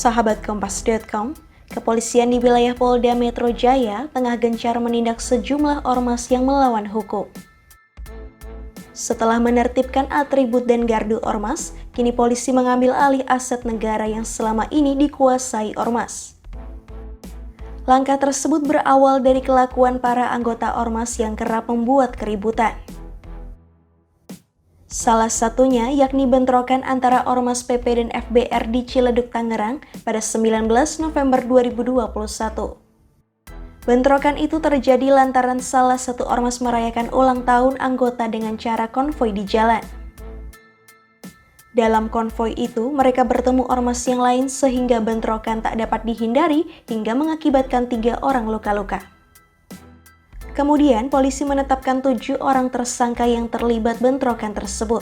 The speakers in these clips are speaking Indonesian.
Sahabat Kompas.com, kepolisian di wilayah Polda Metro Jaya tengah gencar menindak sejumlah ormas yang melawan hukum. Setelah menertibkan atribut dan gardu ormas, kini polisi mengambil alih aset negara yang selama ini dikuasai ormas. Langkah tersebut berawal dari kelakuan para anggota ormas yang kerap membuat keributan. Salah satunya yakni bentrokan antara Ormas PP dan FBR di Ciledug, Tangerang pada 19 November 2021. Bentrokan itu terjadi lantaran salah satu ormas merayakan ulang tahun anggota dengan cara konvoi di jalan. Dalam konvoi itu, mereka bertemu ormas yang lain sehingga bentrokan tak dapat dihindari hingga mengakibatkan 3 orang luka-luka. Kemudian, polisi menetapkan 7 orang tersangka yang terlibat bentrokan tersebut.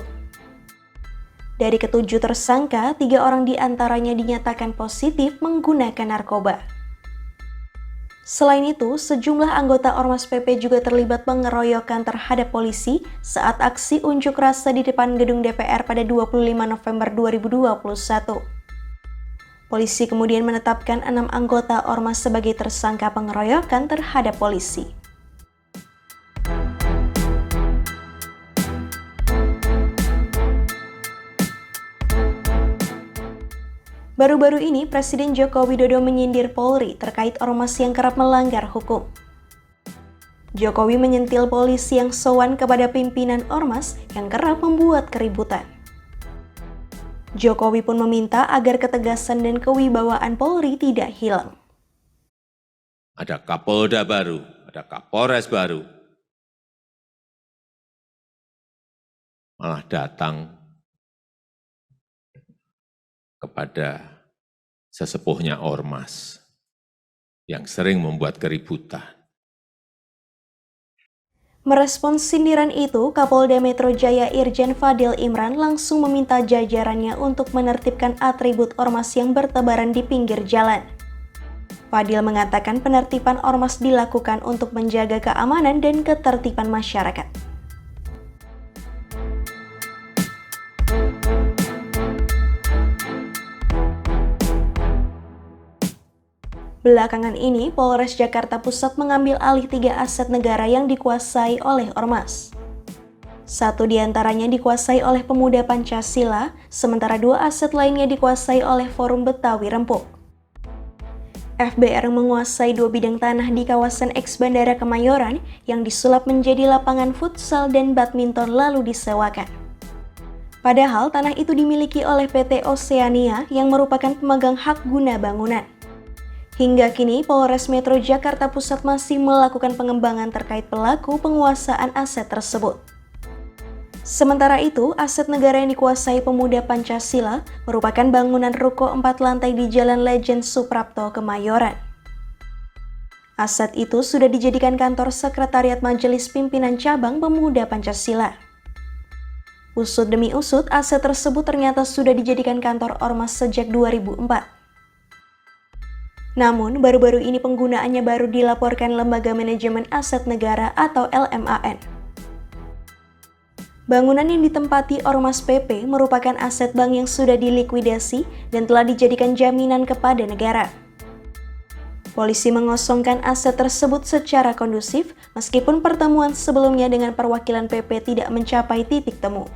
Dari ke-7 tersangka, 3 orang diantaranya dinyatakan positif menggunakan narkoba. Selain itu, sejumlah anggota Ormas PP juga terlibat pengeroyokan terhadap polisi saat aksi unjuk rasa di depan gedung DPR pada 25 November 2021. Polisi kemudian menetapkan 6 anggota Ormas sebagai tersangka pengeroyokan terhadap polisi. Baru-baru ini, Presiden Joko Widodo menyindir Polri terkait ormas yang kerap melanggar hukum. Jokowi menyentil polisi yang sowan kepada pimpinan ormas yang kerap membuat keributan. Jokowi pun meminta agar ketegasan dan kewibawaan Polri tidak hilang. Ada Kapolda baru, ada Kapolres baru, malah datang kepada sesepuhnya ormas yang sering membuat keributan. Merespons sindiran itu, Kapolda Metro Jaya Irjen Fadil Imran langsung meminta jajarannya untuk menertibkan atribut ormas yang bertebaran di pinggir jalan. Fadil mengatakan penertiban ormas dilakukan untuk menjaga keamanan dan ketertiban masyarakat. Belakangan ini, Polres Jakarta Pusat mengambil alih 3 aset negara yang dikuasai oleh ormas. 1 diantaranya dikuasai oleh Pemuda Pancasila, sementara 2 aset lainnya dikuasai oleh Forum Betawi Rempuk. FBR menguasai 2 bidang tanah di kawasan eks Bandara Kemayoran yang disulap menjadi lapangan futsal dan badminton lalu disewakan. Padahal tanah itu dimiliki oleh PT Oceania yang merupakan pemegang hak guna bangunan. Hingga kini, Polres Metro Jakarta Pusat masih melakukan pengembangan terkait pelaku penguasaan aset tersebut. Sementara itu, aset negara yang dikuasai Pemuda Pancasila merupakan bangunan ruko 4 lantai di Jalan Legend Suprapto, Kemayoran. Aset itu sudah dijadikan kantor Sekretariat Majelis Pimpinan Cabang Pemuda Pancasila. Usut demi usut, aset tersebut ternyata sudah dijadikan kantor ormas sejak 2004. Namun, baru-baru ini penggunaannya baru dilaporkan Lembaga Manajemen Aset Negara atau LMAN. Bangunan yang ditempati Ormas PP merupakan aset bank yang sudah dilikuidasi dan telah dijadikan jaminan kepada negara. Polisi mengosongkan aset tersebut secara kondusif, meskipun pertemuan sebelumnya dengan perwakilan PP tidak mencapai titik temu.